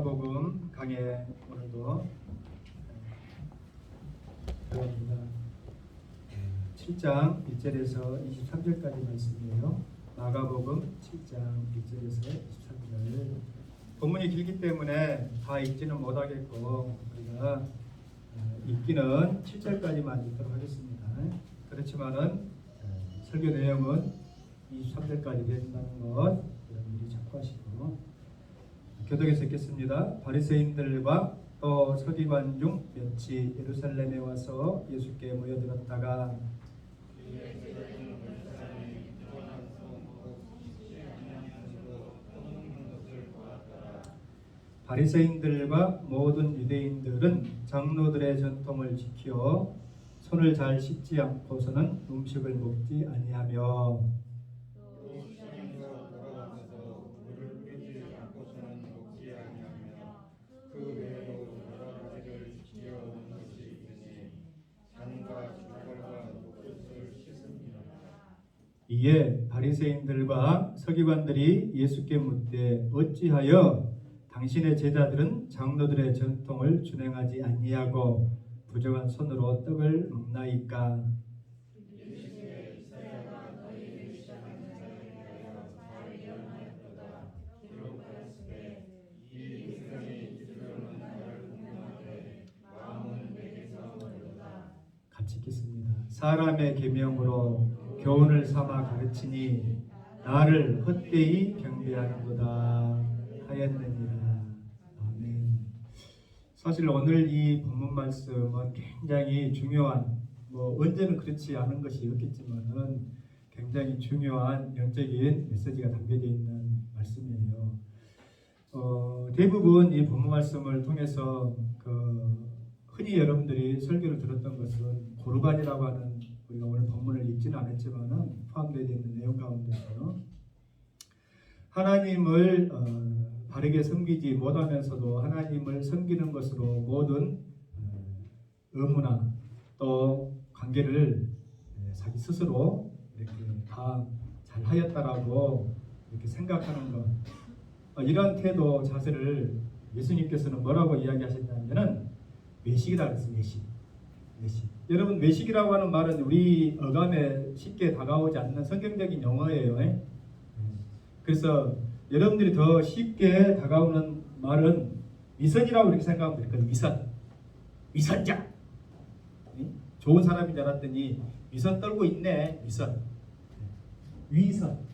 복음 강해 오늘도 들어갑니다. 7장 1절에서 23절까지 말씀이에요. 마가복음 7장 1절에서 23절. 본문이 길기 때문에 다 읽지는 못하겠고 우리가 읽기는 7절까지만 읽도록 하겠습니다. 그렇지만은 설교 내용은 23절까지 된다는 것 여러분들이 참고하시고 교독에서 읽겠습니다. 바리새인들과 또 서기관 중 몇이 예루살렘에 와서 예수께 모여들었다가 바리새인들과 모든 유대인들은 장로들의 전통을 지켜 손을 잘 씻지 않고서는 음식을 먹지 아니하며 이에 바리새인들과 서기관들이 예수께 묻되 어찌하여 당신의 제자들은 장로들의 전통을 준행하지 아니하고 부정한 손으로 떡을 먹나이까? 같이 읽겠습니다. 사람의 계명으로 교훈을 삼아 가르치니 나를 헛되이 경배하는도다 하였느니라. 아멘. 사실 오늘 이 본문 말씀은 굉장히 중요한, 언제는 그렇지 않은 것이 없겠지만은 굉장히 중요한 영적인 메시지가 담겨져 있는 말씀이에요. 대부분 이 본문 말씀을 통해서 흔히 여러분들이 설교를 들었던 것은 고르반이라고 하는, 우리가 오늘 본문을 읽지는 않았지만은 포함되어 있는 내용 가운데서 하나님을 바르게 섬기지 못하면서도 하나님을 섬기는 것으로 모든 의무나 또 관계를 자기 스스로 이렇게 다 잘하였다라고 이렇게 생각하는 것, 이런 태도 자세를 예수님께서는 뭐라고 이야기하셨냐면은 외식이라고 했어요. 외식. 여러분, 외식이라고 하는 말은 우리 어감에 쉽게 다가오지 않는 성경적인 용어예요. 그래서 여러분들이 더 쉽게 다가오는 말은 위선이라고 이렇게 생각하면 되거든요. 위선자. 좋은 사람인 줄 알았더니 위선 떨고 있네. 위선. 위선.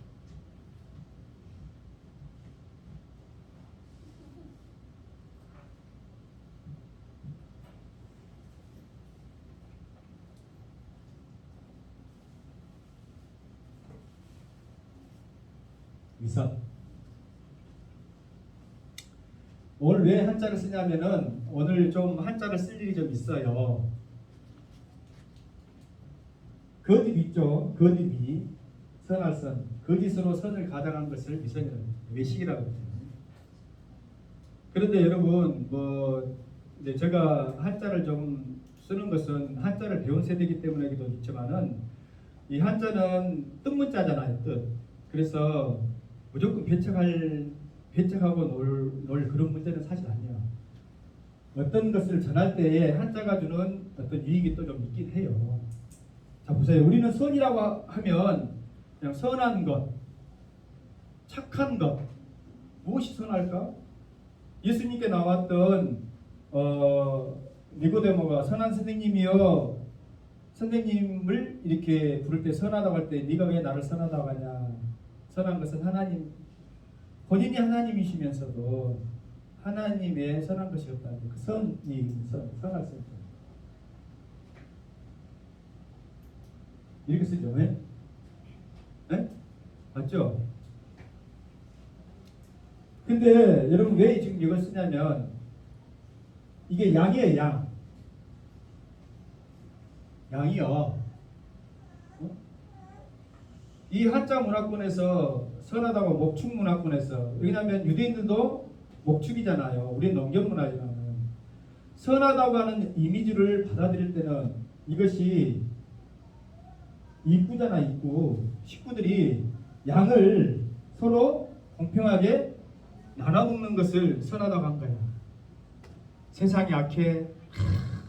오늘 왜 한자를 쓰냐면은 오늘 좀 한자를 쓸 일이 좀 있어요. 거듭 있죠. 거듭이 선할 선. 거짓으로 선을 가장한 것을 위선이라고 합니다. 외식이라고 합니다. 그런데 여러분, 이제 제가 한자를 좀 쓰는 것은 한자를 배운 세대이기 때문이기도 있지만은 이 한자는 뜻문자잖아요. 뜻. 그래서 무조건 배척하고 놀 그런 문제는 사실 아니에요. 어떤 것을 전할 때에 한자가 주는 어떤 유익이 또 좀 있긴 해요. 자, 보세요. 우리는 선이라고 하면 그냥 선한 것, 착한 것, 무엇이 선할까? 예수님께 나왔던 니고데모가 선한 선생님이여, 선생님을 이렇게 부를 때 선하다고 할 때 네가 왜 나를 선하다고 하냐? 선한 것은 하나님, 본인이 하나님이시면서도 하나님의 선한 것이 없다는 그 선할 수 있다. 이렇게 쓰죠. 네? 맞죠? 근데 여러분 왜 지금 이걸 쓰냐면 이게 양이에요. 양이요. 이 한자 문화권에서 선하다고 목축 문화권에서, 왜냐하면 유대인들도 목축이잖아요. 우리는 농경 문화잖아요. 선하다고 하는 이미지를 받아들일 때는 이것이 이쁘잖아. 이쁘. 식구들이 양을 서로 공평하게 나눠 먹는 것을 선하다고 한 거야. 세상이 악해.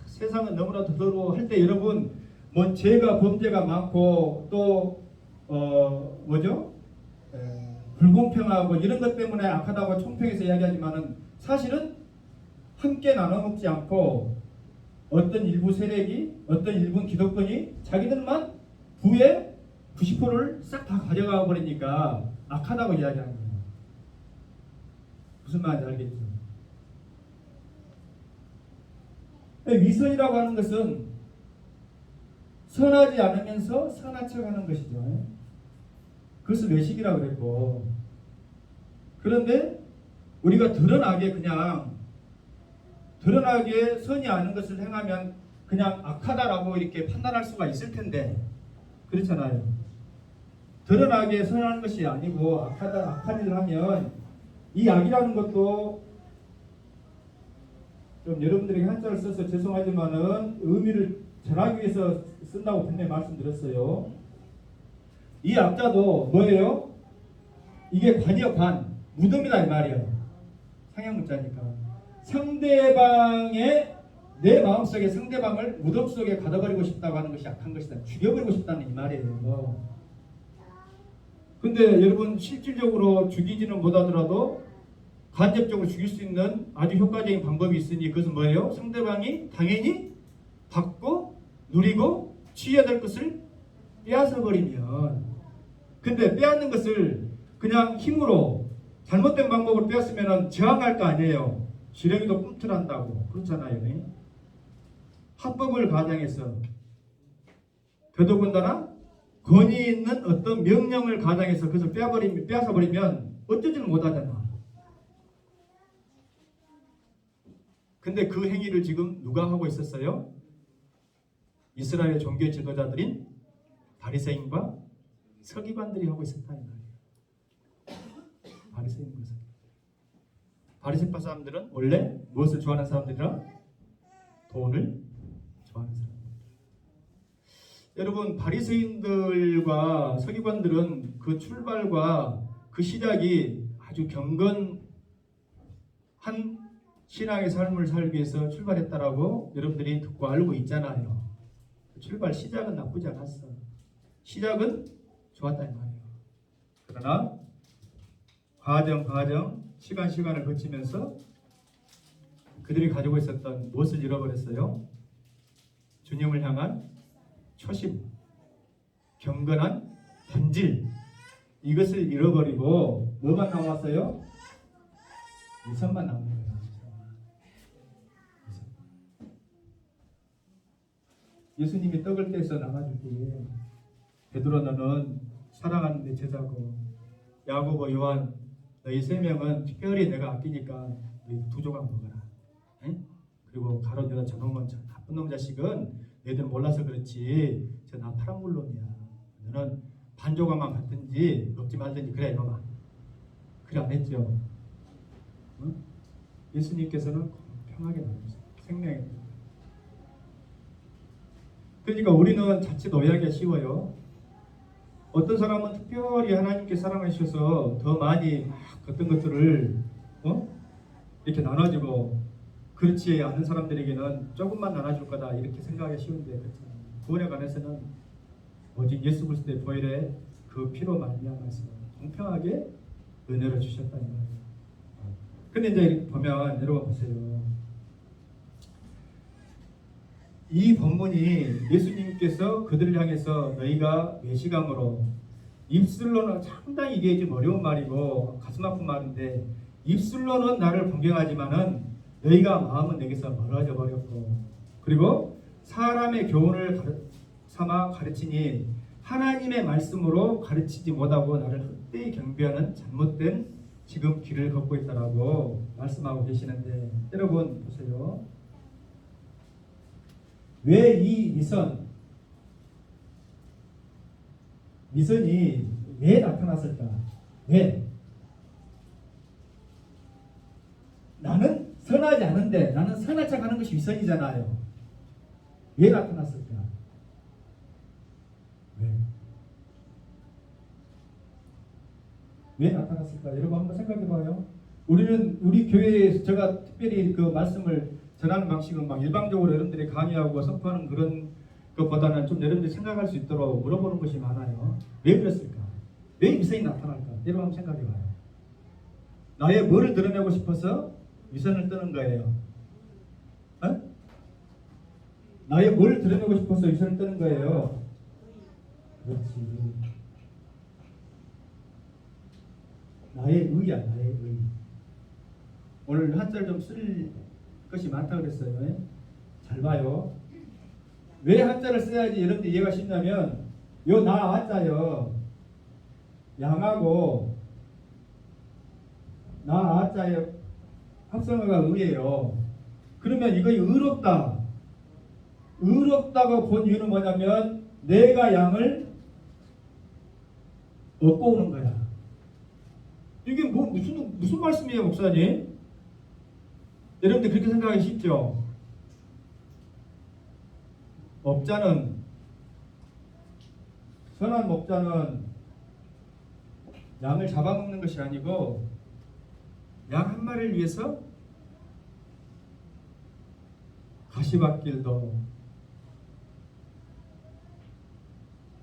세상은 너무나도 더러워 할 때 여러분 뭐 죄가 범죄가 많고 또 뭐죠? 불공평하고 이런 것 때문에 악하다고 총평해서 이야기하지만은 사실은 함께 나눠 먹지 않고 어떤 일부 세력이 어떤 일부 기득권이 자기들만 부의 90%를 싹 다 가져가 버리니까 악하다고 이야기하는 거예요. 무슨 말인지 알겠죠? 위선이라고 하는 것은 선하지 않으면서 선한 척하는 것이죠. 그것을 외식이라고 그랬고, 그런데 우리가 드러나게 선이 아닌 것을 행하면 그냥 악하다라고 이렇게 판단할 수가 있을 텐데 그렇잖아요. 드러나게 선하는 것이 아니고 악한 일을 하면 이 악이라는 것도 좀 여러분들에게 한자를 써서 죄송하지만은 의미를 전하기 위해서 쓴다고 분명히 말씀드렸어요. 이 악자도 뭐예요? 이게 관이요, 관. 무덤이다 이 말이에요. 상향문자니까. 상대방의 내 마음속에 상대방을 무덤 속에 가둬버리고 싶다고 하는 것이 악한 것이다. 죽여버리고 싶다는 이 말이에요. 근데 여러분 실질적으로 죽이지는 못하더라도 간접적으로 죽일 수 있는 아주 효과적인 방법이 있으니 그것은 뭐예요? 상대방이 당연히 받고 누리고 취해야 될 것을 빼앗아 버리면, 근데 빼앗는 것을 그냥 힘으로 잘못된 방법으로 빼앗으면 저항할 거 아니에요. 지렁이도 꿈틀한다고 그렇잖아요. 합법을 가장해서 더더군다나 권위 있는 어떤 명령을 가장해서 그것을 빼앗아 버리면 어쩌지는 못하잖아. 근데 그 행위를 지금 누가 하고 있었어요? 이스라엘 종교 지도자들인 바리새인과 서기관들이 하고 있었다는 말이에요. 바리새인과 서기관. 바리새파 사람들은 원래 무엇을 좋아하는 사람들이라? 돈을 좋아하는 사람들. 여러분 바리새인들과 서기관들은 그 출발과 그 시작이 아주 경건한 신앙의 삶을 살기 위해서 출발했다라고 여러분들이 듣고 알고 있잖아요. 출발 시작은 나쁘지 않았어. 시작은 좋았다는 말이에요. 그러나 과정 시간을 거치면서 그들이 가지고 있었던 무엇을 잃어버렸어요? 주님을 향한 초심, 경건한 본질, 이것을 잃어버리고 뭐만 남았어요? 위선만 남은 거예요. 예수님이 떡을 떼서 나눠주기에 베드로 너는 사랑하는 내 제자고 야고보 요한 너희 세 명은 특별히 내가 아끼니까 너희 2조각 먹어라. 에? 그리고 가롯 여자 저놈은 나쁜 놈 자식은 너희들 몰라서 그렇지 저 나 파란물론이야. 너는 반 조각만 받든지 먹지 말든지 그래 이놈아. 그래 안 했죠. 응? 예수님께서는 공평하게 나누셨어요. 생명에. 그러니까 우리는 자칫 오해하기가 쉬워요. 어떤 사람은 특별히 하나님께 사랑해 주셔서 더 많이 어떤 것들을 이렇게 나눠주고, 그렇지 않은 사람들에게는 조금만 나눠줄 거다 이렇게 생각하기 쉬운데 그렇잖아요. 구원에 관해서는 오직 예수 그리스도의 보혈의 그 피로 말미암아서 공평하게 은혜를 주셨다는 말이에요. 근데 이제 보면 여러분 보세요. 이 본문이 예수님께서 그들을 향해서 너희가 외식함으로, 입술로는 상당히 이게 좀 어려운 말이고 가슴 아픈 말인데, 입술로는 나를 공경하지만은 너희가 마음은 내게서 멀어져 버렸고, 그리고 사람의 교훈을 삼아 가르치니 하나님의 말씀으로 가르치지 못하고 나를 헛되이 경배하는 잘못된 지금 길을 걷고 있다라고 말씀하고 계시는데, 여러분 보세요. 왜 이 미선이 왜 나타났을까? 왜? 나는 선하지 않은데 나는 선한 척 하는 것이 위선이잖아요. 왜 나타났을까? 왜 나타났을까? 여러분 한번 생각해 봐요. 우리는 우리 교회에서 제가 특별히 그 말씀을 전하는 방식은 막 일방적으로 여러분들이 강의하고 선포하는 그런 것보다는 좀 여러분들이 생각할 수 있도록 물어보는 것이 많아요. 왜 그랬을까? 왜 위선이 나타날까? 여러분 한번 생각해봐요. 나의 뭐를 드러내고 싶어서 위선을 뜨는 거예요. 어? 나의 뭘 드러내고 싶어서 위선을 뜨는 거예요. 그렇지. 나의 의야, 나의 의. 오늘 한자를 좀 쓸 것이 많다고 그랬어요. 잘 봐요. 왜 한자를 써야지 여러분들 이해가 쉽냐면 요 나 한자요. 양하고 나 한자의 합성어가 의예요. 그러면 이거 의롭다. 의롭다고 본 이유는 뭐냐면 내가 양을 얻고 오는 거야. 이게 뭐 무슨 말씀이에요, 목사님? 여러분들 그렇게 생각하기 쉽죠? 목자는 선한 목자는 양을 잡아먹는 것이 아니고 양 한 마리를 위해서 가시밭길도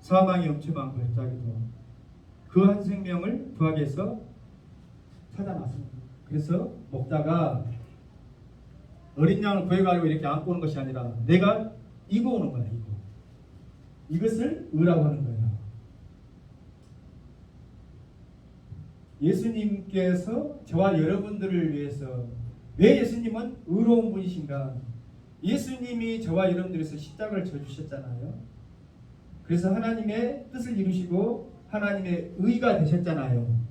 사망의 음침한 골짜기도 그 한 생명을 구하기 위해서 찾아났습니다. 그래서 목자가 어린 양을 구해가지고 이렇게 안고 오는 것이 아니라 내가 이고 오는 거야. 이것을 의라고 하는 거예요. 예수님께서 저와 여러분들을 위해서 왜 예수님은 의로운 분이신가? 예수님이 저와 여러분들을 위해서 십자가를 져주셨잖아요. 그래서 하나님의 뜻을 이루시고 하나님의 의가 되셨잖아요.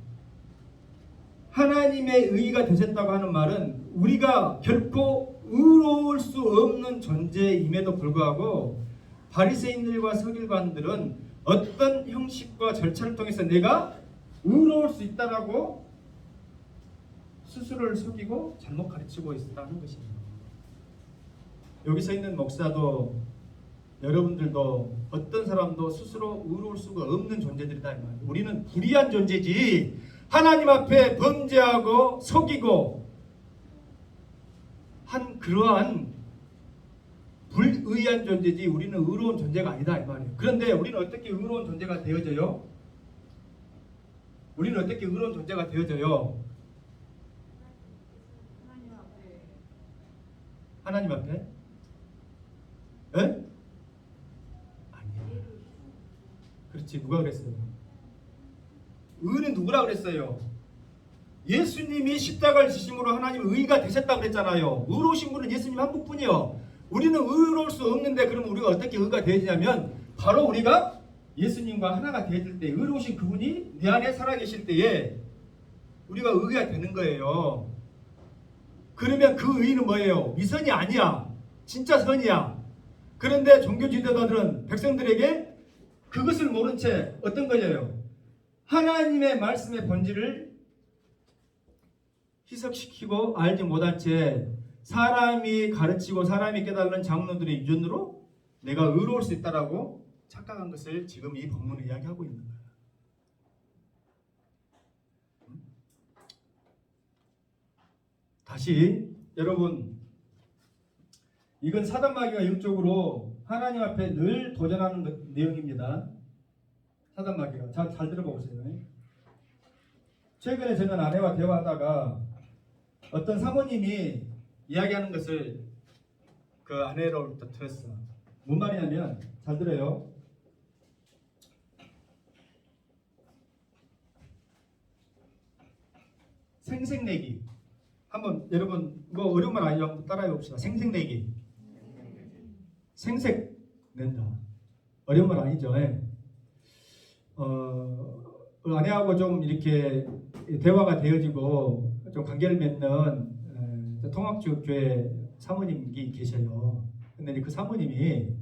하나님의 의가 되셨다고 하는 말은 우리가 결코 의로울 수 없는 존재임에도 불구하고 바리새인들과 서기관들은 어떤 형식과 절차를 통해서 내가 의로울 수 있다라고 스스로를 속이고 잘못 가르치고 있다는 것입니다. 여기서 있는 목사도 여러분들도 어떤 사람도 스스로 의로울 수가 없는 존재들이다. 우리는 불의한 존재지 하나님 앞에 범죄하고 속이고 한 그러한 불의한 존재지 우리는 의로운 존재가 아니다 이 말이에요. 그런데 우리는 어떻게 의로운 존재가 되어져요? 우리는 어떻게 의로운 존재가 되어져요? 하나님 앞에? 에? 아니야. 그렇지. 누가 그랬어요? 의는 누구라 그랬어요? 예수님이 십자가를 지심으로 하나님 의가 되셨다고 그랬잖아요. 의로우신 분은 예수님 한 분뿐이요. 우리는 의로울 수 없는데 그럼 우리가 어떻게 의가 되어지냐면 바로 우리가 예수님과 하나가 되어질 때 의로우신 그분이 내 안에 살아계실 때에 우리가 의가 되는 거예요. 그러면 그 의는 뭐예요? 위선이 아니야. 진짜 선이야. 그런데 종교 지도자들은 백성들에게 그것을 모른 채 어떤 거예요? 하나님의 말씀의 본질을 희석시키고 알지 못한 채 사람이 가르치고 사람이 깨달은 장로들의 유전으로 내가 의로울 수 있다라고 착각한 것을 지금 이 본문을 이야기하고 있는 거예요. 다시 여러분, 이건 사단마귀가 영적으로 하나님 앞에 늘 도전하는 내용입니다. 사단마귀가 잘 들어보세요. 최근에 저는 아내와 대화하다가 어떤 사모님이 이야기하는 것을 그 아내로부터 들었어. 뭔 말이냐면 잘 들어요. 생색내기. 한번 여러분 뭐 어려운 말 아니죠? 한번 따라해 봅시다. 생색내기. 생색 낸다. 어려운 말 아니죠? 아내하고 좀 이렇게 대화가 되어지고 좀 관계를 맺는 통합교회 사모님이 계셔요. 근데 그 사모님이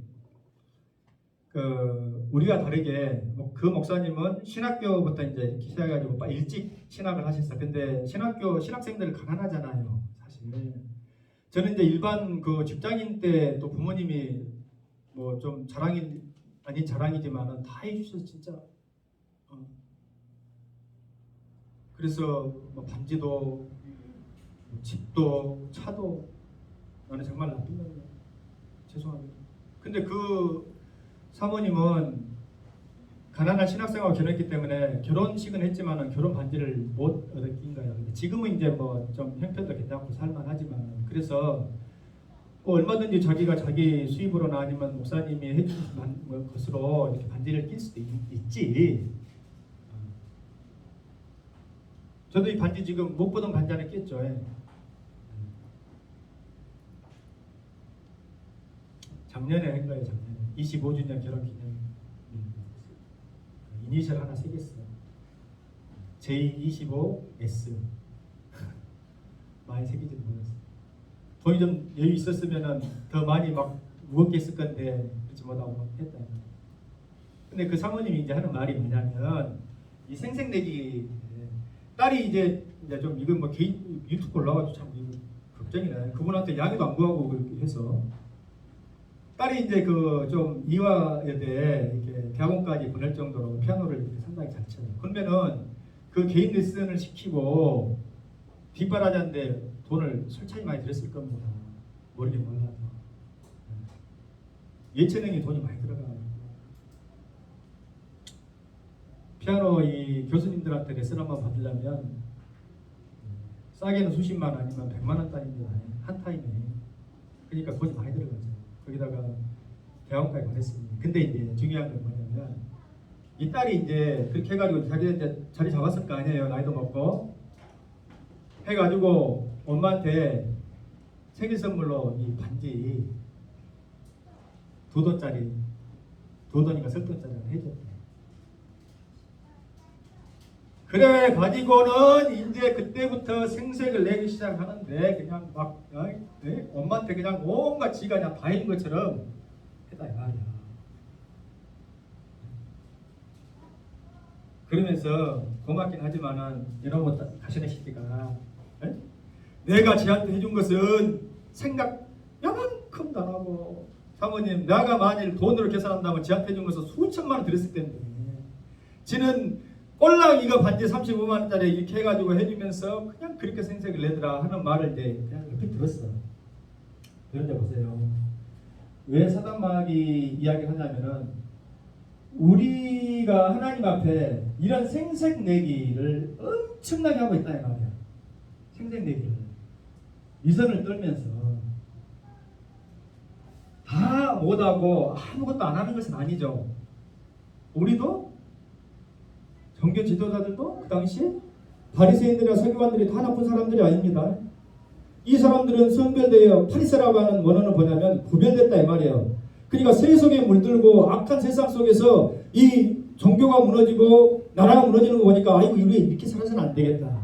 우리가 다르게 그 목사님은 신학교부터 이제 이렇게 시작해가지고 일찍 신학을 하셨어요. 근데 신학생들 가난하잖아요, 사실. 저는 이제 일반 그 직장인 때 또 부모님이 뭐 좀 자랑이 아닌 자랑이지만은 다 해주셔서 진짜. 그래서 뭐 반지도 집도 차도 나는 정말 나쁜 놈이야. 죄송합니다. 근데 그 사모님은 가난한 신학생활을 결혼했기 때문에 결혼식은 했지만은 결혼 반지를 못 얻은 거예요. 근데 지금은 이제 뭐 좀 형편도 괜찮고 살만하지만 그래서 뭐 얼마든지 자기가 자기 수입으로나 아니면 목사님이 해주신 것으로 이렇게 반지를 낄 수도 있지. 저도 이 반지 지금 못 보던 반지 하나 꼈죠. 작년에 한 거예요. 작년에 25주년 결혼기념 이니셜 하나 새겼어요. J25S 많이 새기지 못했어요. 돈이 좀 여유 있었으면은 더 많이 막 무겁게 했을 건데 그렇지 못하고 했다. 근데 그 사모님이 이제 하는 말이 뭐냐면 이 생색내기 딸이 이제 좀 이건 뭐 개인 유튜브 올라가지고 참 이거 걱정이네. 그분한테 양해도 안 구하고 그렇게 해서 딸이 이제 그 좀 이화여대 이렇게 대학원까지 보낼 정도로 피아노를 이렇게 상당히 잘 쳐요. 그러면은 그 개인 레슨을 시키고 뒷바라지한데 돈을 솔직히 많이 들였을 겁니다. 모르게 몰라도 예체능이 돈이 많이 들어가요. 피아노 이 교수님들한테 레슨 한번 받으려면 싸게는 수십만 아니면 100만 원짜리인데 한 타임에 그러니까 돈이 많이 들어가죠. 거기다가 대학원까지 보냈습니다. 근데 이제 중요한 건 뭐냐면 이 딸이 이제 그렇게 해가지고 자기 이제 자리 잡았을 거 아니에요. 나이도 먹고 해가지고 엄마한테 생일 선물로 이 반지 2돈짜리 2돈인가 3돈짜리 해줬대. 그래 가지고는 이제 그때부터 생색을 내기 시작하는데 그냥 막 엄마한테 그냥 온갖 지가 그냥 다 있는 것처럼 했다 이 말이야. 그러면서 고맙긴 하지만은 이러고 가시는 시기가 내가 지한테 해준 것은 생각 요만큼도 안 하고 사모님 내가 만일 돈으로 계산한다면 지한테 해준 것은 수천만 원 드렸을 텐데 지는 꼴랑 이거 반지 35만 원짜리 이렇게 해가지고 해주면서 그냥 그렇게 생색을 내더라 하는 말을 이제 그냥 이렇게 들었어. 그런데 보세요. 왜 사단마귀 이야기를 하냐면은 우리가 하나님 앞에 이런 생색 내기를 엄청나게 하고 있다 이 말이야. 생색 내기를 위선을 떨면서 다 못하고 아무것도 안 하는 것은 아니죠. 우리도 종교 지도자들도 그 당시에 바리새인들이나 서기관들이 다 나쁜 사람들이 아닙니다. 이 사람들은 성별되어 파리새라고 하는 원어는 뭐냐면 구별됐다 이 말이에요. 그러니까 세속에 물들고 악한 세상 속에서 이 종교가 무너지고 나라가 무너지는 거 보니까 아이고 우리 이렇게 살아서는 안 되겠다.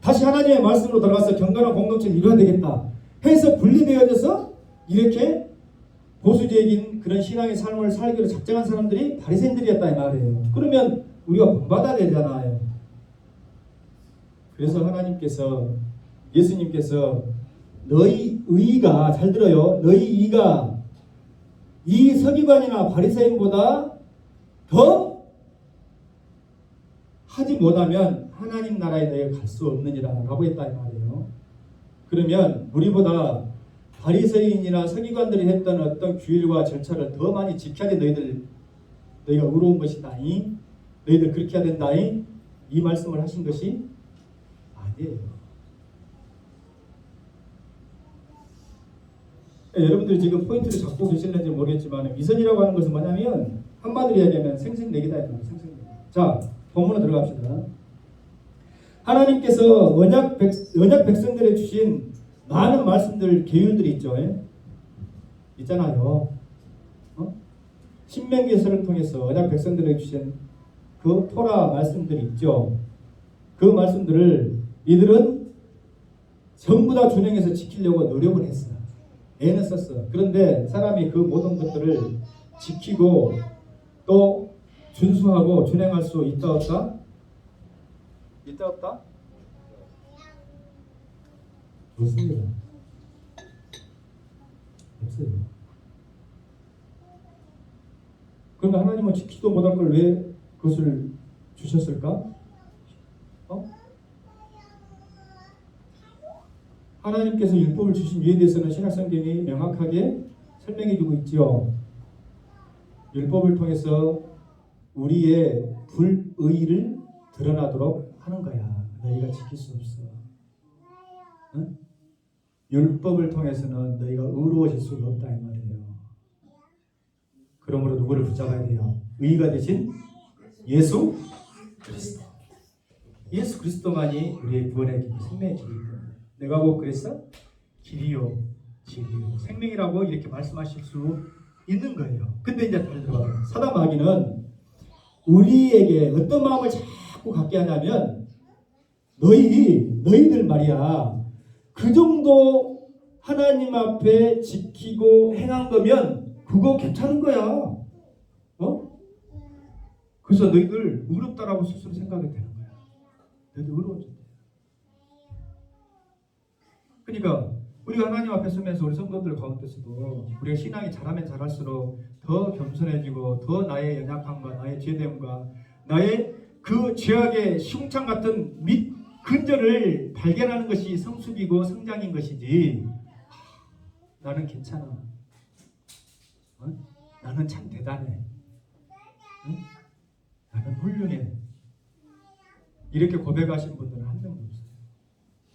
다시 하나님의 말씀으로 들어가서 경건한 공동체를 이루어야 되겠다 해서 분리되어져서 이렇게 보수적인 그런 신앙의 삶을 살기로 작정한 사람들이 바리새인들이었다 이 말이에요. 그러면 우리가 본받아야 되잖아요. 그래서 하나님께서 예수님께서 너희 의가 잘 들어요. 너희 의가 이 서기관이나 바리새인보다 더 하지 못하면 하나님 나라에 너희가 갈 수 없느니라 라고 했다 이 말이에요. 그러면 우리보다 바리새인이나 서기관들이 했던 어떤 규율과 절차를 더 많이 지켜야 돼. 너희가 의로운 것이다이 너희들 그렇게 해야 된다이 이 말씀을 하신 것이 아니에요. 여러분들이 지금 포인트를 잡고 계실는지 모르겠지만 위선이라고 하는 것은 뭐냐면 한마디로 이야기하면 생색내기다. 생색내기. 자, 본문으로 들어갑시다. 하나님께서 언약 백성들에 주신 많은 말씀들, 계율들이 있죠. 있잖아요. 신명기서를 통해서 언약 백성들에게 주신 그 토라 말씀들이 있죠. 그 말씀들을 이들은 전부 다 준행해서 지키려고 노력을 했어요. 애는 썼어. 그런데 사람이 그 모든 것들을 지키고 또 준수하고 준행할 수 있다 없다? 있다 없다? 없습니다. 없어요. 그러면 하나님은 지키지도 못할 걸 왜 그것을 주셨을까? 하나님께서 율법을 주신 이유에 대해서는 신약성경이 명확하게 설명해 주고 있죠. 율법을 통해서 우리의 불의를 드러나도록 하는 거야. 너희가 지킬 수 없어. 응? 율법을 통해서는 너희가 의로워질 수가 없다 이 말이에요. 그러므로 누구를 붙잡아야 돼요? 의가 되신 예수 그리스도. 예수 그리스도만이 우리의 구원의 길, 생명의 길이고, 내가 곧 그래서 길이요 진리요 생명이라고 이렇게 말씀하실 수 있는 거예요. 근데 이제 잘 들어봐요. 사단 마귀는 우리에게 어떤 마음을 자꾸 갖게 하냐면, 너희들 말이야, 그 정도 하나님 앞에 지키고 행한 거면 그거 괜찮은 거야. 그래서 너희들 의롭다라고 스스로 생각이 되는 거야. 너희들 의로워졌대. 그러니까 우리가 하나님 앞에 서면서 우리 성도들 가운데서도 우리가 신앙이 자라면 자랄수록 더 겸손해지고, 더 나의 연약함과 나의 죄됨과 나의 그 죄악의 시궁창 같은 밑 근절을 발견하는 것이 성숙이고 성장인 것이지, 나는 괜찮아, 나는 참 대단해, 나는 훌륭해, 이렇게 고백하신 분들은 한 명도 없어요.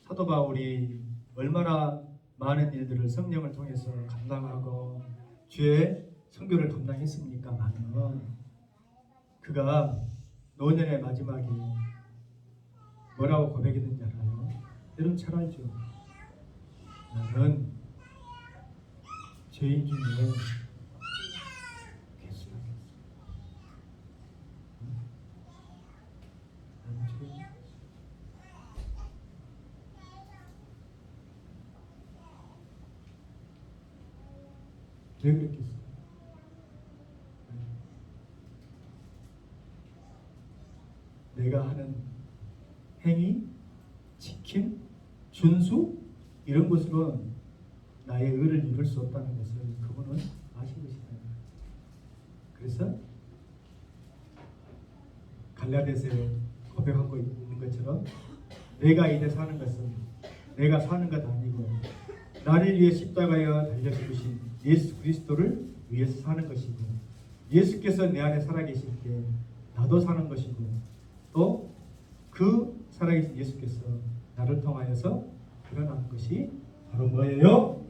사도 바울이 얼마나 많은 일들을 성령을 통해서 감당하고 죄의 선교를 감당했습니까만은, 그가 노년의 마지막에 뭐라고 고백했는지 알아요? 여러분 잘 알죠? 나는 죄인 중에 개수하겠어. 나는 죄인. 왜 그랬겠어요? 내가 하는 행위, 지킴, 준수 이런 것으로는 나의 의를 이룰 수 없다는 것을 그분은 아신 것이다. 그래서 갈라디아서에 고백하고 있는 것처럼, 내가 이제 사는 것은 내가 사는 것 아니고 나를 위해 십자가에 달려 죽으신 예수 그리스도를 위해서 사는 것이고, 예수께서 내 안에 살아계실 때 나도 사는 것이고, 또 그 살아계신 예수께서 나를 통하여서 드러나는 것이 바로 뭐예요?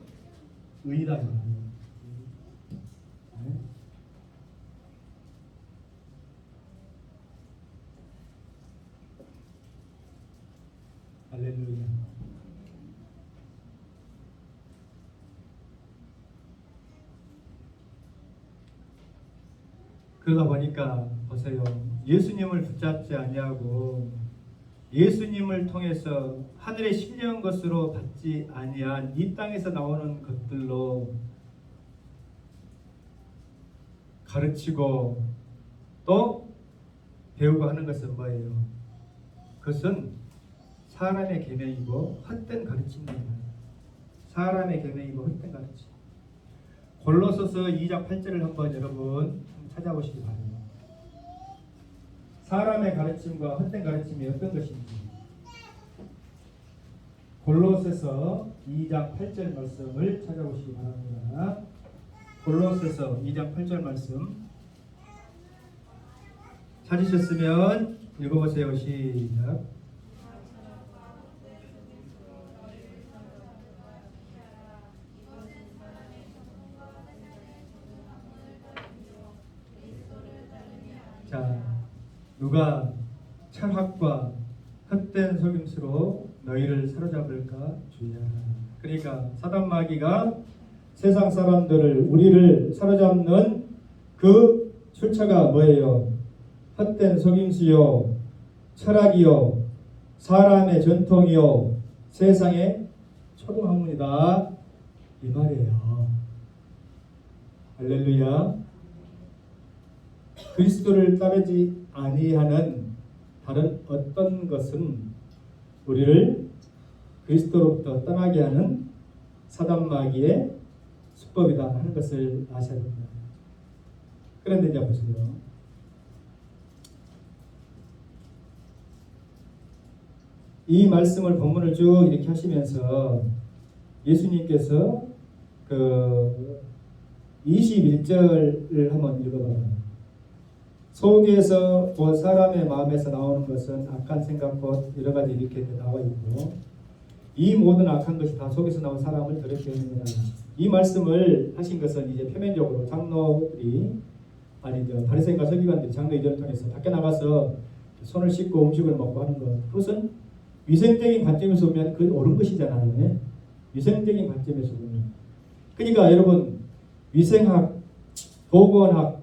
의다. 네. 할렐루야. 그러다 보니까 보세요. 예수님을 붙잡지 아니하고 예수님을 통해서 하늘의 신령한 것으로 받지 아니한 이 땅에서 나오는 것들로 가르치고 또 배우고 하는 것은 뭐예요? 그것은 사람의 계명이고 헛된 가르침입니다. 사람의 계명이고 헛된 가르침. 골로새서 2장 8절을 한번 여러분 찾아보시기 바랍니다. 사람의 가르침과 헛된 가르침이 어떤 것인지. 골로새서 2장 8절 말씀을 찾아보시기 바랍니다. 골로새서 2장 8절 말씀 찾으셨으면 읽어보세요. 시작. 자, 누가 철학과 헛된 속임수로 너희를 사로잡을까 주의하라. 그러니까 사단 마귀가 세상 사람들을, 우리를 사로잡는 그 출처가 뭐예요? 헛된 속임수요, 철학이요, 사람의 전통이요, 세상의 초등학문이다 이 말이에요. 할렐루야. 그리스도를 따르지 아니하는 다른 어떤 것은 우리를 그리스도로부터 떠나게 하는 사단 마귀의 수법이다 하는 것을 아셔야 됩니다. 그런데 이제 보세요. 이 말씀을 본문을 쭉 이렇게 하시면서 예수님께서 그 21절을 한번 읽어봐요. 속에서 곧 사람의 마음에서 나오는 것은 악한 생각 곧 여러 가지 이렇게 나와 있고 이 모든 악한 것이 다 속에서 나온 사람을 더럽게 하느니라. 이 말씀을 하신 것은 이제 표면적으로 장로들이 바리새인과 서기관들이 장로 이전을 통해서 밖에 나가서 손을 씻고 음식을 먹고 하는 것, 그것은 위생적인 관점에서 보면 그 옳은 것이잖아요. 네? 위생적인 관점에서 보면. 그러니까 여러분 위생학, 보건학,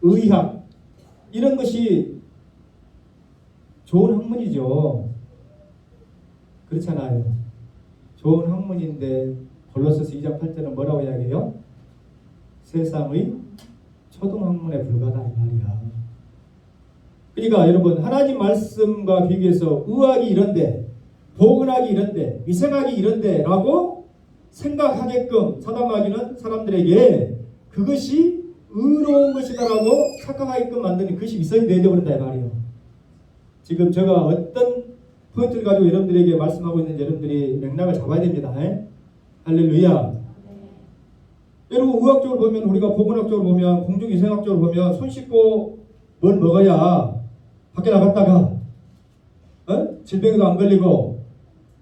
의학 이런 것이 좋은 학문이죠. 그렇잖아요. 좋은 학문인데 골로새서 2장 8절은 뭐라고 이야기해요? 세상의 초등학문에 불과하다 이 말이야. 그러니까 여러분 하나님 말씀과 비교해서 의학이 이런데 보건학이 이런데 위생학이 이런데 라고 생각하게끔 사담하기는 사람들에게 그것이 의로운 것이다라고 착각하게끔 만드는 그것이 위선이 되어버린다 이 말이에요. 지금 제가 어떤 포인트를 가지고 여러분들에게 말씀하고 있는지 여러분들이 맥락을 잡아야 됩니다. 할렐루야. 여러분 의학적으로 보면 우리가 보건학적으로 보면 공중위생학적으로 보면 손 씻고 뭘 먹어야 밖에 나갔다가 질병에도 안 걸리고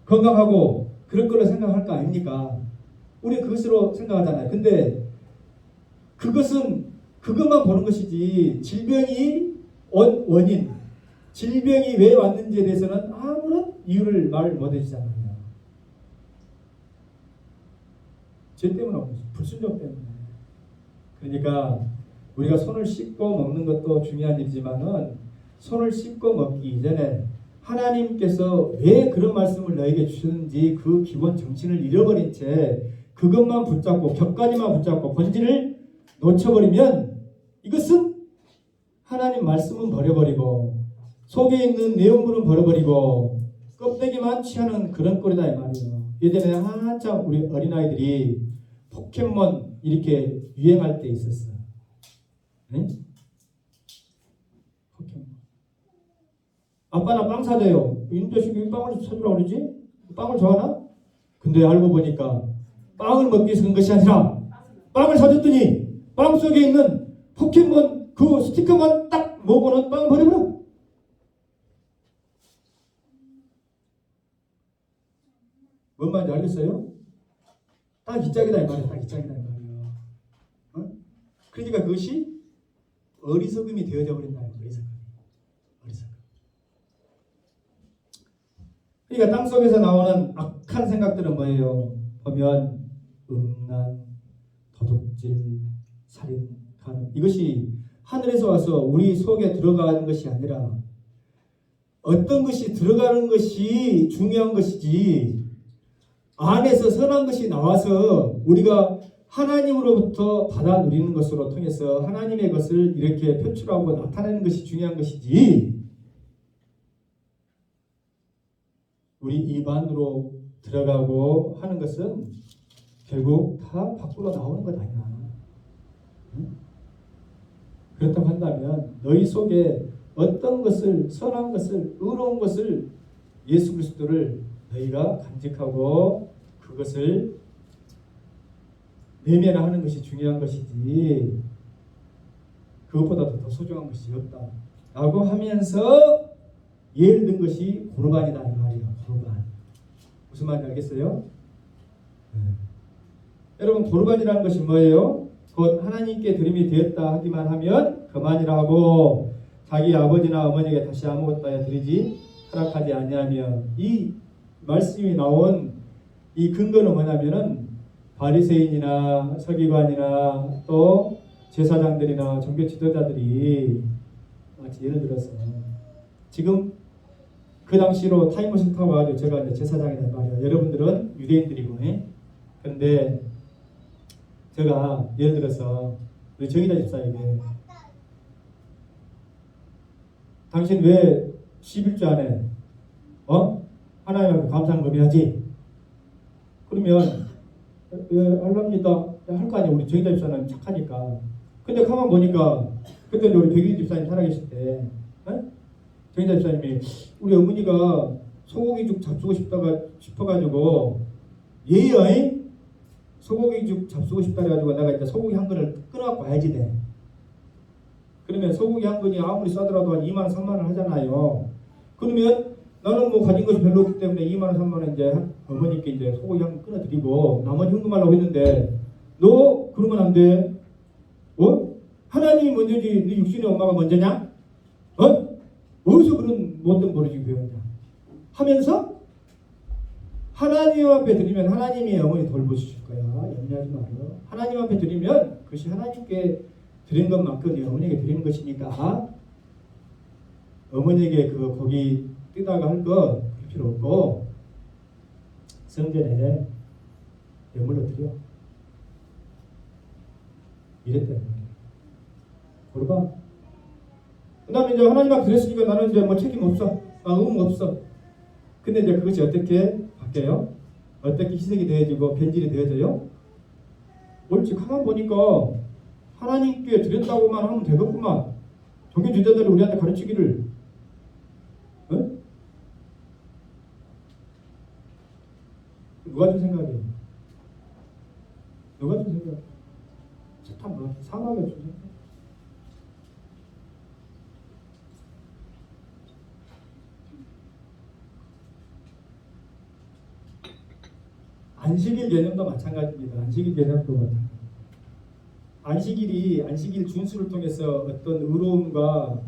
건강하고 그럴 거로 생각할 거 아닙니까? 우리 그것으로 생각하잖아요. 근데 그것은 그것만 보는 것이지 질병이 원인, 질병이 왜 왔는지에 대해서는 아무런 이유를 말 못해주잖아요. 죄 때문에 없는 거죠. 불순종 때문에. 그러니까 우리가 손을 씻고 먹는 것도 중요한 일이지만은 손을 씻고 먹기 이전에 하나님께서 왜 그런 말씀을 너에게 주셨는지 그 기본 정신을 잃어버린 채 그것만 붙잡고 격가지만 붙잡고 본질을 놓쳐버리면 이것은 하나님 말씀은 버려버리고 속에 있는 내용물은 버려버리고 껍데기만 취하는 그런 꼴이다 이 말이에요. 예전에 한참 우리 어린아이들이 포켓몬 이렇게 유행할 때 있었어. 네? 포켓몬. 아빠 나 빵 사줘요. 이 자식이 빵을 사주라고 그러지? 빵을 좋아하나? 근데 알고 보니까 빵을 먹기 위해서 그런 것이 아니라 빵을 사줬더니 빵 속에 있는 포켓몬 그 스티커만 딱 먹고는 빵을 버려버려. 뭔 말인지 알겠어요? 딱 이 짝이다 이 말이야. 딱 이 짝이다 이 말이야. 어? 그러니까 그것이 어리석음이 되어져 버린다. 어리석음. 그러니까 땅 속에서 나오는 악한 생각들은 뭐예요? 보면 음란, 도둑질, 살인, 간음 이것이 하늘에서 와서 우리 속에 들어가는 것이 아니라 어떤 것이 들어가는 것이 중요한 것이지 안에서 선한 것이 나와서 우리가 하나님으로부터 받아 누리는 것으로 통해서 하나님의 것을 이렇게 표출하고 나타내는 것이 중요한 것이지 우리 입 안으로 들어가고 하는 것은 결국 다 밖으로 나오는 것 아니야. 응? 그렇다고 한다면 너희 속에 어떤 것을 선한 것을 의로운 것을 예수 그리스도를 너희가 간직하고 그것을 내면화하는 것이 중요한 것이지 그것보다도 더 소중한 것이 없다 라고 하면서 예를 든 것이 고르반이다 이 말이에요. 고르반 무슨 말인지 알겠어요? 여러분 고르반이라는 것이 뭐예요? 곧 하나님께 드림이 되었다 하기만 하면 그만이라 하고 자기 아버지나 어머니에게 다시 아무것도 드리지 허락하지 아니하며 이 말씀이 나온 이 근거는 뭐냐면은 바리새인이나 서기관이나 또 제사장들이나 종교 지도자들이 마치 예를 들어서 지금 그 당시로 타임머신 타고 가지고 제가 이제 제사장이다 말이에요. 여러분들은 유대인들이고, 그런데 제가 예를 들어서 우리 정의자 집사에게 당신 왜 11주 안에 하나님한테 감사한 거 해야지? 그러면 할랍니다 할 거 아니에요. 우리 정의자 집사는 착하니까. 근데 가만 보니까 그때 우리 백일 집사님 살아계실 때 정의자 집사님이 우리 어머니가 소고기죽 잡수고 싶어가지고 얘의 소고기죽 잡수고 싶다 해가지고 내가 이제 소고기 한 근을 끊어갖고 와야지 돼. 그러면 소고기 한 근이 아무리 싸더라도 한 2만 원, 3만 원 하잖아요. 그러면 나는 뭐 가진 것이 별로 없기 때문에 2만 원, 3만 원 이제 어머니께 이제 소고기 한 근 끊어드리고 나머지 헌금하려고 했는데 너 그러면 안 돼. 하나님이 먼저지 네 육신의 엄마가 먼저냐? 어디서 그런 못된 버릇이 배웠냐? 하면서 하나님 앞에 드리면 하나님이 어머니 돌보실 거야. 염려하지 말아요. 하나님 앞에 드리면 그것이 하나님께 드린 것만큼 어머니에게 드리는 것이니까 어머니에게 그 고기 뜯다가 할 거 필요 없고 성전에 예물로 드려. 이랬대. 그러봐. 그 다음에 이제 하나님 앞에 드렸으니까 나는 이제 뭐 책임 없어. 의무 없어. 근데 이제 그것이 어떻게 바뀌어요? 어떻게 희생이 되어지고 변질이 되어져요? 옳지. 가만 보니까 하나님께 드렸다고만 하면 되겠구만. 종교 지도자들이 우리한테 가르치기를. 누가 좀 생각해? 누가 좀 생각해? 참 사막에 좀 생각해. 안식일 개념도 마찬가지입니다. 안식일 개념도 마찬가지. 안식일 준수를 통해서 어떤 의로움과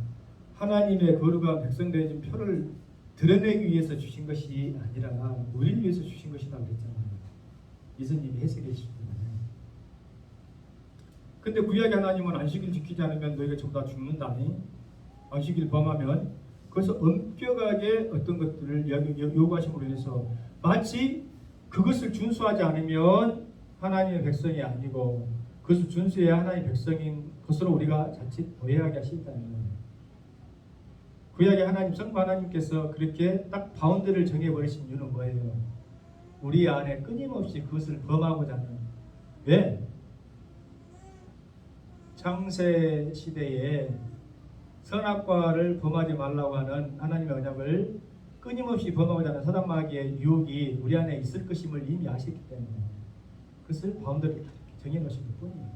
하나님의 거룩한 백성 되어진 표를 드러내기 위해서 주신 것이 아니라 우리를 위해서 주신 것이다 그랬잖아요. 예수님이 해석해 주신 거잖아요. 근데 구약의 하나님은 안식일 지키지 않으면 너희가 전부 다 죽는다니. 안식일 범하면 그래서 엄격하게 어떤 것들을 요구하심으로 인해서 마치 그것을 준수하지 않으면 하나님의 백성이 아니고 그것을 준수해야 하나님의 백성인 것으로 우리가 자칫 오해하게 하신다는 거예요. 구약의 하나님, 성부 하나님께서 그렇게 딱 바운드를 정해버리신 이유는 뭐예요? 우리 안에 끊임없이 그것을 범하고자 하는. 왜? 창세 시대에 선악과를 범하지 말라고 하는 하나님의 언약을 끊임없이 범하고자 하는 사단 마귀의 유혹이 우리 안에 있을 것임을 이미 아시기 때문에 그것을 바운드를 정해놓으신 것뿐이에요.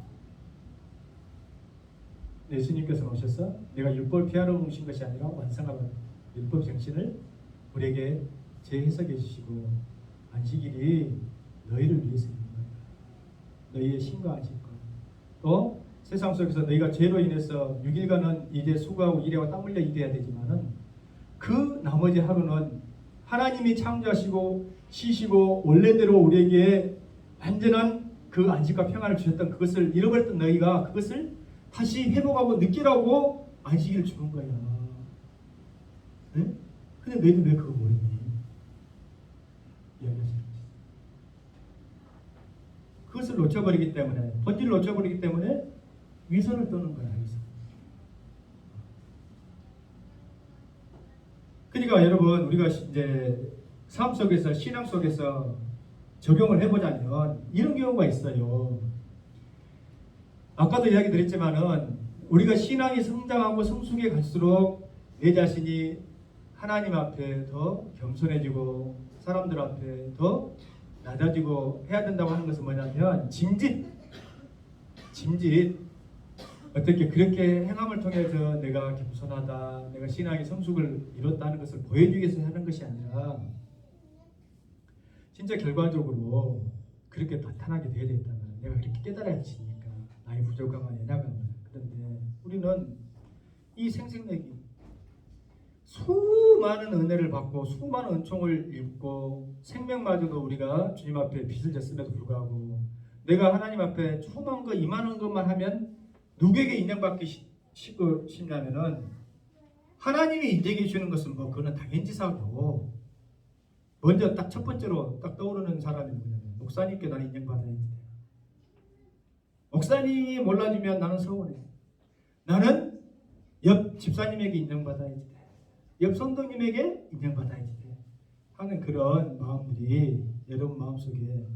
예수님께서 오셔서 내가 율법을 피하러 오신 것이 아니라 완성하는 율법 정신을 우리에게 재해석해 주시고 안식일이 너희를 위해서 있는 거야. 너희의 신과 안식과 또 세상 속에서 너희가 죄로 인해서 6일간은 이제 수고하고 일하고 땀 흘려 일해야 되지만은 그 나머지 하루는 하나님이 창조하시고 쉬시고 원래대로 우리에게 완전한 그 안식과 평안을 주셨던 그것을 잃어버렸던 너희가 그것을 다시 회복하고 느끼라고 안식일을 주는 거야. 네? 근데 너희들 왜 그거 모르니? 이야기하시는 거지. 그것을 놓쳐버리기 때문에 본질을 놓쳐버리기 때문에 위선을 떠는 거야. 위선. 그러니까 여러분 우리가 이제 삶 속에서 신앙 속에서 적용을 해보자면 이런 경우가 있어요. 아까도 이야기 드렸지만은 우리가 신앙이 성장하고 성숙해 갈수록 내 자신이 하나님 앞에 더 겸손해지고 사람들 앞에 더 낮아지고 해야 된다고 하는 것은 뭐냐면 짐짓 어떻게 그렇게 행함을 통해서 내가 겸손하다, 내가 신앙의 성숙을 이뤘다는 것을 보여주기 위해서 하는 것이 아니라 진짜 결과적으로 그렇게 나타나게 되어야 된다면 내가 그렇게 깨달아지니까 나의 부족함과 연약함을. 그런데 우리는 이 생생내기 수많은 은혜를 받고 수많은 은총을 입고 생명마저도 우리가 주님 앞에 빚을 졌음에도 불구하고 내가 하나님 앞에 조그만 거 이만한 것만 하면 누구에게 인정받기 싶냐면은 하나님이 인정해 주는 것은 뭐 그거는 당연지사고 먼저 딱 첫 번째로 딱 떠오르는 사람이 누구냐면 목사님께 나는 인정받아야지 돼. 목사님이 몰라주면 나는 서운해. 나는 옆 집사님에게 인정받아야지 돼. 옆 성도님에게 인정받아야지 돼. 하는 그런 마음들이 여러분 마음속에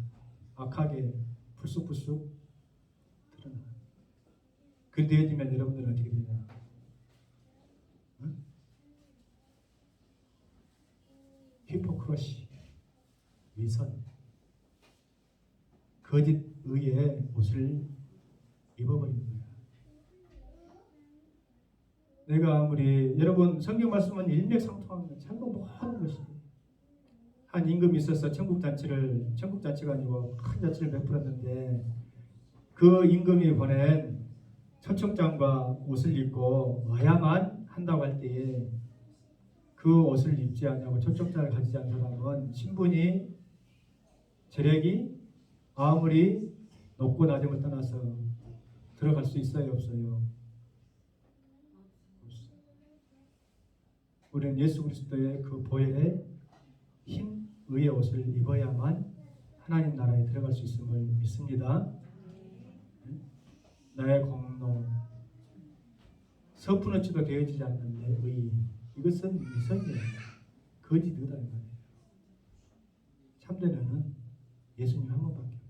악하게 불쑥불쑥 드러나. 그렇게 되어지면 여러분들은 어떻게 되냐? 응? 히포크러시, 위선. 거짓 의의 옷을 입어버린 거야. 내가 아무리 여러분 성경 말씀은 일맥상통한 거야. 전부 모든 것이 한 임금이 있어서 천국잔치가 아니고 큰 잔치를 베풀었는데 그 임금이 보낸 초청장과 옷을 입고 와야만 한다고 할 때에 그 옷을 입지 않냐고 초청장을 가지지 않은 사람은 신분이 재력이 아무리 높고 낮음을 떠나서 들어갈 수 있어요, 없어요? 우리는 예수 그리스도의 그 보혈의 흰 의의 옷을 입어야만 하나님 나라에 들어갈 수 있음을 믿습니다. 나의 공로 서푼어치도 되어지지 않는 내 의, 이것은 미성이에요. 거짓 의다 이 말이에요. 참된 의는 예수님 한 번밖에 없다.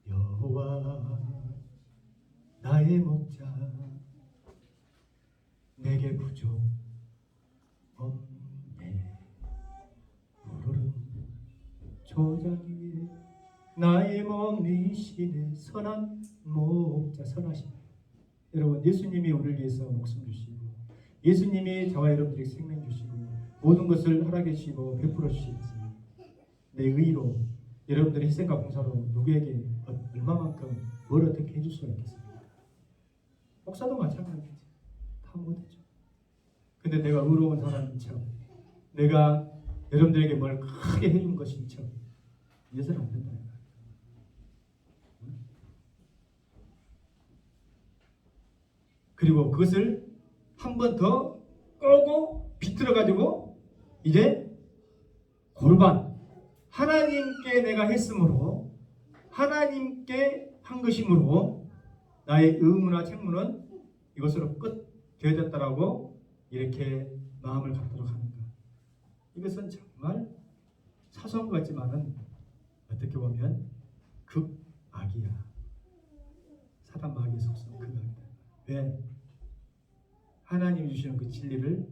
여호와 나의 목자 내게 부족 없네. 푸르른 초장 위에 나의 몸 이시네. 선한 목자, 선하신 여러분, 예수님이 우리를 위해서 목숨 주시고 예수님이 저와 여러분들에게 생명 주시고 모든 것을 허락해 주시고 베풀어 주시지 내 의로 여러분들의 희생과 봉사로 누구에게 얼마만큼 뭘 어떻게 해줄 수가 있겠습니까? 목사도 마찬가지지. 다 못하죠. 근데 내가 의로운 사람인 척, 내가 여러분들에게 뭘 크게 해준 것인 척 이래서는 안 된다. 그리고 그것을 한 번 더 꼬고 비틀어 가지고 이제 골반 하나님께 내가 했으므로 하나님께 한 것이므로 나의 의무나 책무는 이것으로 끝 되어졌다라고 이렇게 마음을 갖도록 하는 것. 이것은 정말 사소한 것 같지만은 어떻게 보면 극악이야. 사단 마귀의 속성 극악이다. 왜? 하나님이 주시는 그 진리를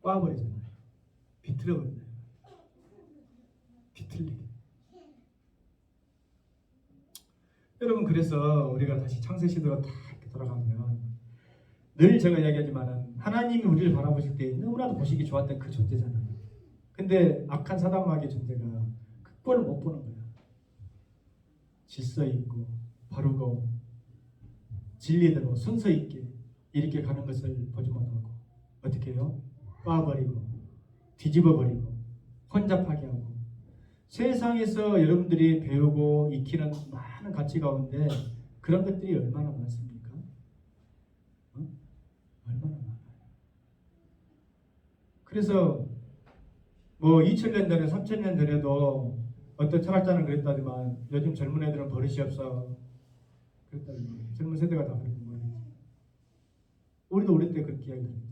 꽈버리잖아요. 비틀어버린다. 비틀리게. 여러분, 그래서 우리가 다시 창세시대로 다 이렇게 돌아가면 늘 제가 이야기하지만은 하나님이 우리를 바라보실 때 너무나도 보시기 좋았던 그 존재잖아요. 근데 악한 사단 마귀의 존재가 그 꼴을 못 보는 거야. 질서 있고 바르고 진리대로 순서 있게 이렇게 가는 것을 보지 못하고 어떻게 해요? 꽈버리고 뒤집어버리고 혼잡하게 하고 세상에서 여러분들이 배우고 익히는 많은 가치 가운데 그런 것들이 얼마나 많습니까? 얼마나 많아요. 그래서 뭐 2000년 전에 3000년 전에도 어떤 철학자는 그랬다지만 요즘 젊은 애들은 버릇이 없어 그랬다지만 젊은 세대가 다 그렇게 말이지. 우리도 우리 때 그렇게 이야기했지만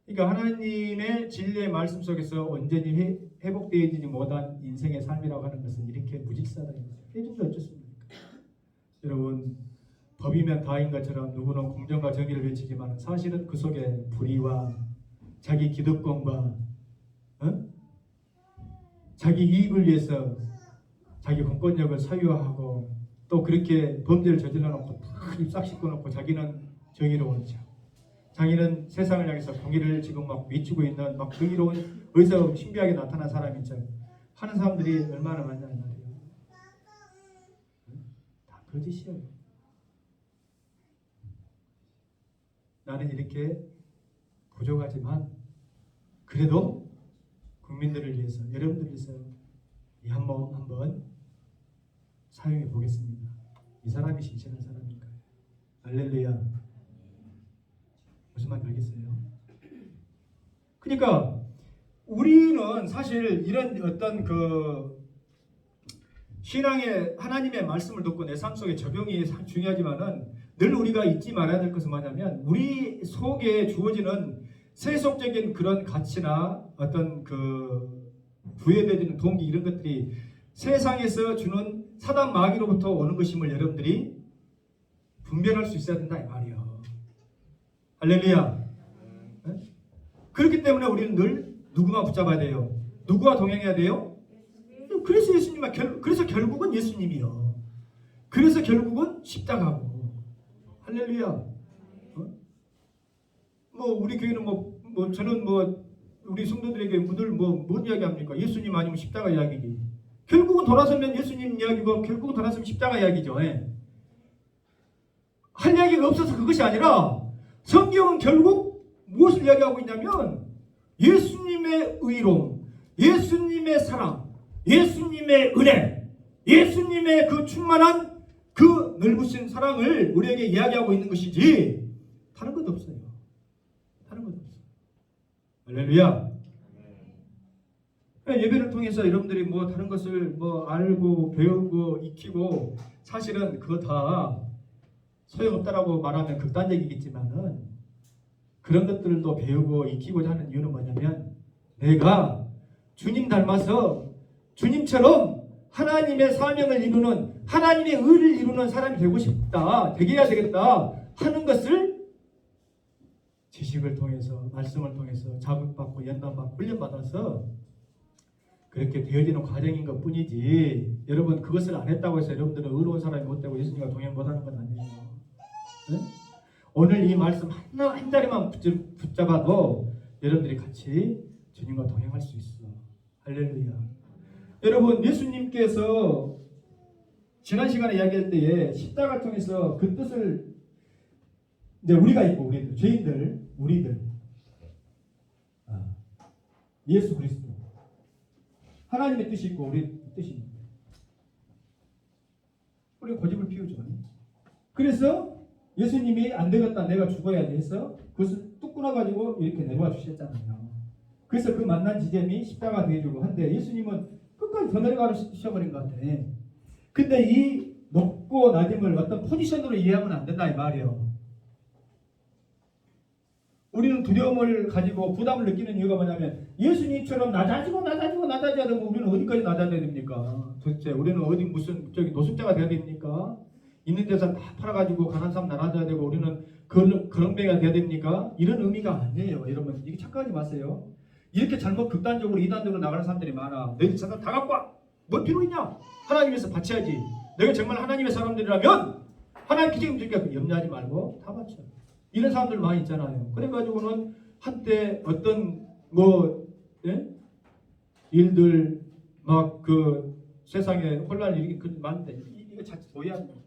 그러니까 하나님의 진리의 말씀 속에서 온전히 회복되어지지 못한 인생의 삶이라고 하는 것은 이렇게 무질서하다. 해준다 어쩌습니까? 여러분, 법이면 다인 것처럼 누구는 공정과 정의를 외치지만 사실은 그 속에 불의와 자기 기득권과 자기 이익을 위해서 자기 공권력을 사유화하고 또 그렇게 범죄를 저질러 놓고 다 입싹 씻고 놓고 자기는 정의로운 척, 자기는 세상을 향해서 공의를 지금 막 미치고 있는 막 정의로운 어디서 신비하게 나타난 사람인 척 하는 사람들이 얼마나 많냐는 말이에요. 다 거짓이에요. 나는 이렇게 부족하지만 그래도 국민들을 위해서 여러분들을 위해서 이 한 몸 한번 사용해 보겠습니다. 이 사람이 신실한 사람인가요? 할렐루야. 무슨 말인지 알겠어요? 그러니까 우리는 사실 이런 어떤 그 신앙의 하나님의 말씀을 듣고 내 삶 속에 적용이 중요하지만은 늘 우리가 잊지 말아야 될 것은 뭐냐면 우리 속에 주어지는 세속적인 그런 가치나 어떤 그 부여되는 동기 이런 것들이 세상에서 주는 사단 마귀로부터 오는 것임을 여러분들이 분별할 수 있어야 된다 이 말이에요. 할렐루야. 네? 그렇기 때문에 우리는 늘 누구만 붙잡아야 돼요? 누구와 동행해야 돼요? 그래서 예수님은 그래서 결국은 예수님이요. 그래서 결국은 십자가고. 할렐루야. 뭐 우리 교회는 저는 우리 성도들에게 늘 뭔 이야기 합니까? 예수님 아니면 십자가 이야기지. 결국은 돌아서면 예수님 이야기고 결국은 돌아서면 십자가 이야기죠. 예. 할 이야기가 없어서 그것이 아니라 성경은 결국 무엇을 이야기하고 있냐면 예수님의 의로움, 예수님의 사랑, 예수님의 은혜, 예수님의 그 충만한 그 넓으신 사랑을 우리에게 이야기하고 있는 것이지 다른 것도 없어요. 다른 것도 없어요. 할렐루야. 예배를 통해서 여러분들이 다른 것을 알고 배우고 익히고 사실은 그거 다 소용없다라고 말하면 극단적이겠지만은 그런 것들도 배우고 익히고자 하는 이유는 뭐냐면 내가 주님 닮아서 주님처럼 하나님의 사명을 이루는 하나님의 의를 이루는 사람이 되고 싶다, 되게 해야 되겠다 하는 것을 지식을 통해서 말씀을 통해서 자극받고 연단받고 훈련받아서 그렇게 되어지는 과정인 것 뿐이지 여러분 그것을 안 했다고 해서 여러분들은 의로운 사람이 못 되고 예수님과 동행 못하는 건 아니에요. 네? 오늘 이 말씀 한 자리만 붙잡아도 여러분들이 같이 주님과 동행할 수 있어. 할렐루야. 여러분 예수님께서 지난 시간에 이야기할 때에 십자가를 통해서 그 뜻을 이제 우리가 있고 우리들 죄인들 우리들 예수 그리스도 하나님의 뜻이 있고 우리 뜻이 있는 거예요. 우리 고집을 피우죠. 그래서 예수님이 안 되겠다 내가 죽어야 돼 해서 그것을 뚝 끊어가지고 이렇게 내려와 주셨잖아요. 그래서 그 만난 지점이 십자가 되어주고 한데 예수님은 끝까지 더 내려가시버린 것 같아. 근데 이 높고 낮음을 어떤 포지션으로 이해하면 안 된다 이 말이에요. 우리는 두려움을 가지고 부담을 느끼는 이유가 뭐냐면 예수님처럼 낮아져야 되면 우리는 어디까지 낮아져야 됩니까? 도대체 우리는 어디 무슨 노숙자가 돼야 됩니까? 있는 데서 다 팔아가지고 가난한 사람 나눠줘야 되고 우리는 그런 배가 돼야 됩니까? 이런 의미가 아니에요. 여러분 이게 착각하지 마세요. 이렇게 잘못 극단적으로 이단적으로 나가는 사람들이 많아. 너희 사람 다 갖고 와. 뭐 필요 있냐? 하나님에서 바쳐야지. 너희가 정말 하나님의 사람들이라면 하나님 기적임들과 염려하지 말고 다 바쳐. 이런 사람들 많이 있잖아요. 그래가지고는 한때 어떤 일들 막 그 세상에 혼란을 일으키는 많은데 이거 자칫 오해하는 거예요.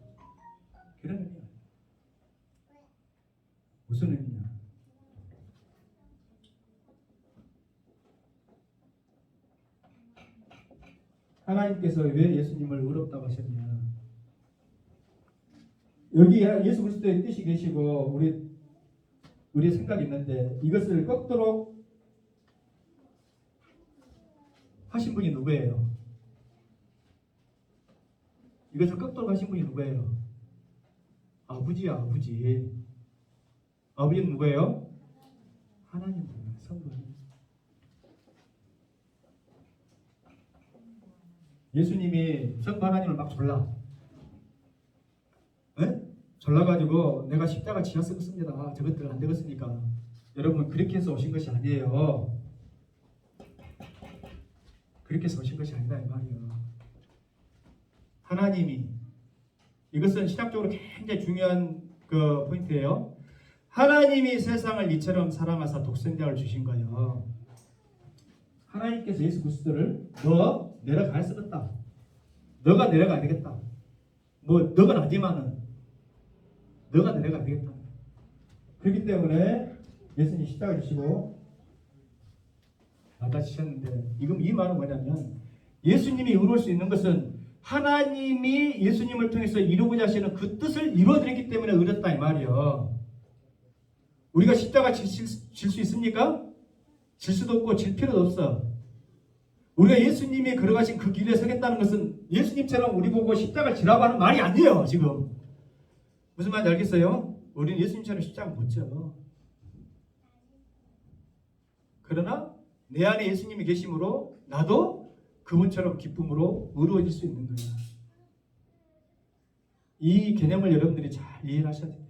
그런 의미야. 무슨 의미냐? 하나님께서 왜 예수님을 의롭다고 하셨냐? 여기 예수 그리스도의 뜻이 계시고 우리의 생각이 있는데 이것을 꺾도록 하신 분이 누구예요? 이것을 꺾도록 하신 분이 누구예요? 아버지야, 아버지. 아버지는 누구예요? 하나님, 성부. 예수님이 성부 하나님을 막 졸라. 졸라가지고 내가 십자가 지어 쓰겠습니다. 저것들 안 되겠으니까. 여러분 그렇게 해서 오신 것이 아니에요. 그렇게 해서 오신 것이 아니다 이 말이에요. 하나님이 이것은 신학적으로 굉장히 중요한 그 포인트예요. 하나님이 세상을 이처럼 사랑하사 독생자를 주신 거예요. 하나님께서 예수 그리스도를 너 내려가야 쓰겠다. 너가 내려가야 되겠다. 너가 나지만은 너가 내려가야 되겠다. 그렇기 때문에 예수님이 십자가 주시고 받아주셨는데 이 말은 뭐냐면 예수님이 이룰 수 있는 것은 하나님이 예수님을 통해서 이루고자 하시는 그 뜻을 이루어드렸기 때문에 의롭다 이 말이에요. 우리가 십자가 질 수 있습니까? 질 수도 없고 질 필요도 없어. 우리가 예수님이 걸어가신 그 길에 서겠다는 것은 예수님처럼 우리 보고 십자가 지라고 하는 말이 아니에요. 지금 무슨 말인지 알겠어요? 우리는 예수님처럼 십자가 못 져. 그러나 내 안에 예수님이 계심으로 나도 그분처럼 기쁨으로 의로워질 수 있는 거야. 이 개념을 여러분들이 잘 이해를 하셔야 돼요.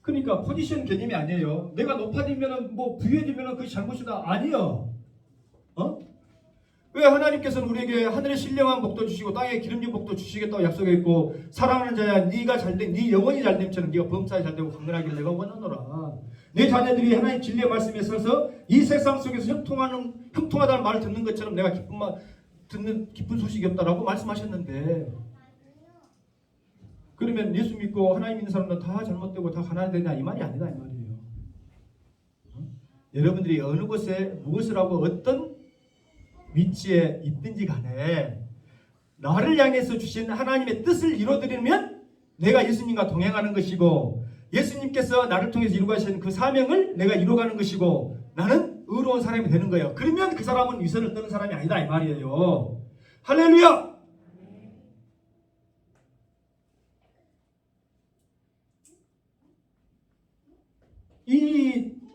그러니까 포지션 개념이 아니에요. 내가 높아지면은 뭐 부유해지면은 그게 잘못이다. 아니요. 어? 왜 하나님께서는 우리에게 하늘의 신령한 복도 주시고 땅에 기름진 복도 주시겠다고 약속했고 사랑하는 자야 네가 잘된 네 영혼이 잘됨처럼 네가 범사에 잘되고 강건하기를 내가 원하노라. 내 자녀들이 하나님 진리의 말씀에 서서 이 세상 속에서 형통하다는 말을 듣는 것처럼 내가 기쁜 소식이 없다라고 말씀하셨는데 그러면 예수 믿고 하나님 믿는 사람들은 다 잘못되고 다 가난하되냐 이 말이 아니다 이 말이에요. 여러분들이 어느 곳에 무엇을 하고 어떤 위치에 있든지 간에 나를 향해서 주신 하나님의 뜻을 이루어드리면 내가 예수님과 동행하는 것이고 예수님께서 나를 통해서 이루가신 그 사명을 내가 이루어가는 것이고 나는 의로운 사람이 되는 거예요. 그러면 그 사람은 위선을 떠는 사람이 아니다 이 말이에요. 할렐루야!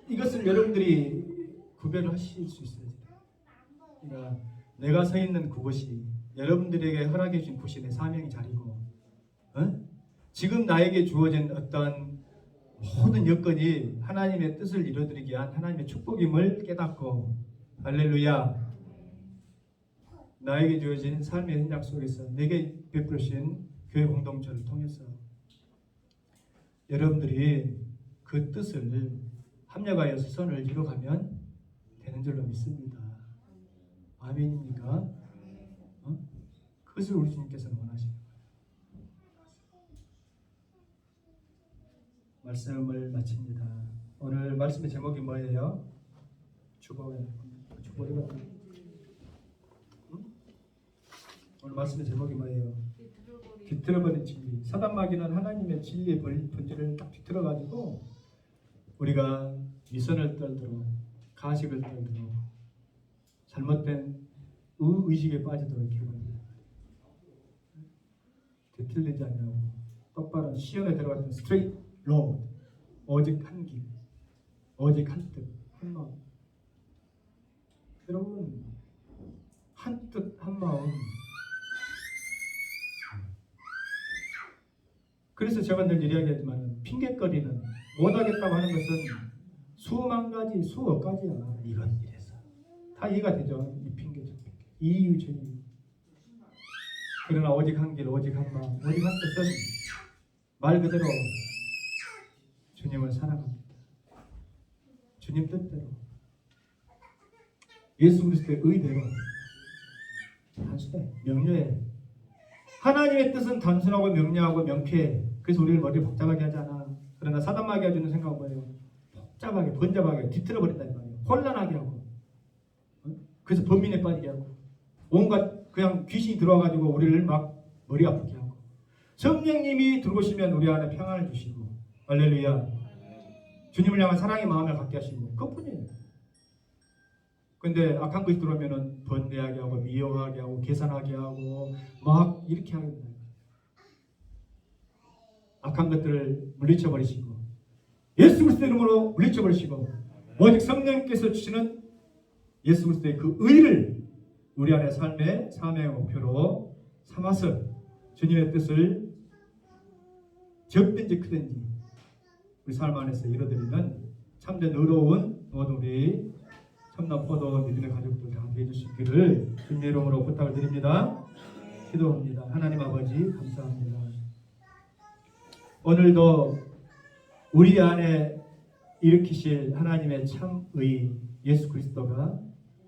이것을 여러분들이 구별하실 수 있어야 돼요. 그러니까 내가 서 있는 그곳이 여러분들에게 허락해 주신 곳이 내 사명의 자리고 지금 나에게 주어진 어떤 모든 여건이 하나님의 뜻을 이루어드리기 위한 하나님의 축복임을 깨닫고 할렐루야 나에게 주어진 삶의 현장 속에서 내게 베푸신 교회 공동체를 통해서 여러분들이 그 뜻을 합력하여서 선을 이뤄가면 되는 줄로 믿습니다. 아멘입니까? 그것을 우리 주님께서는 원하시는 거예요. 말씀을 마칩니다. 오늘 말씀의 제목이 뭐예요? 오늘 말씀의 제목이 뭐예요? 뒤틀어버린 진리. 사단마귀는 하나님의 진리의 본질을 딱 뒤틀어가지고 우리가 위선을 떨도록 가식을 떨도록 잘못된 의식에 빠지도록 이렇게 합니다. 뒤틀리지 않냐고 똑바로 시험에 들어갔던 스트레이트 로드 오직 한 길 오직 한 뜻 한 마음 여러분 한 뜻 한 마음 그래서 제가 늘 이야기하지만 핑계거리는 못하겠다고 하는 것은 수만 가지 수억 가지야. 이건 이래서 다 이해가 되죠. 이 핑계 저 핑계 이 이유 저 이유 그러나 오직 한 길 오직 한 마음 오직 한 뜻은 말 그대로 주님을 사랑합니다. 주님 뜻대로 예수 그리스도의 의대로 단순해 명료해. 하나님의 뜻은 단순하고 명료하고 명쾌해. 그래서 우리를 머리를 복잡하게 하지 않아. 그러나 사단마귀가 주는 생각은 뭐예요? 복잡하게 번잡하게 뒤틀어버린다는 말이에요. 혼란하게 하고 그래서 범민에 빠지게 하고 온갖 그냥 귀신이 들어와가지고 우리를 막 머리 아프게 하고 성령님이 들어오시면 우리 안에 평안을 주시고 할렐루야 주님을 향한 사랑의 마음을 갖게 하시고 그것뿐이에요. 근데 악한 것이 들어오면은 번뇌하게 하고 미워하게 하고 계산하게 하고 막 이렇게 하게 된다. 악한 것들을 물리쳐버리시고 예수 그리스도의 이름으로 물리쳐버리시고 오직 성령님께서 주시는 예수 그리스도의 그 의를 우리 안에 삶의 사명의 목표로 삼아서 주님의 뜻을 적든지 크든지 우리 삶 안에서 이뤄드리는 참된 의로운 모든 우리 참나 포도 믿음의 가족들 다 되어줄 수 있기를 주님의 이름으로 부탁을 드립니다. 기도합니다. 하나님 아버지 감사합니다. 오늘도 우리 안에 일으키실 하나님의 참의 예수 그리스도가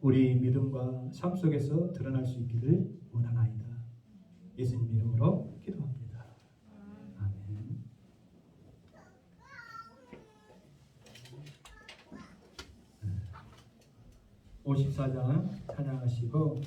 우리 믿음과 삶 속에서 드러날 수 있기를 원하나이다. 예수님 이름으로 기도합니다. 아멘. 54장 찬양하시고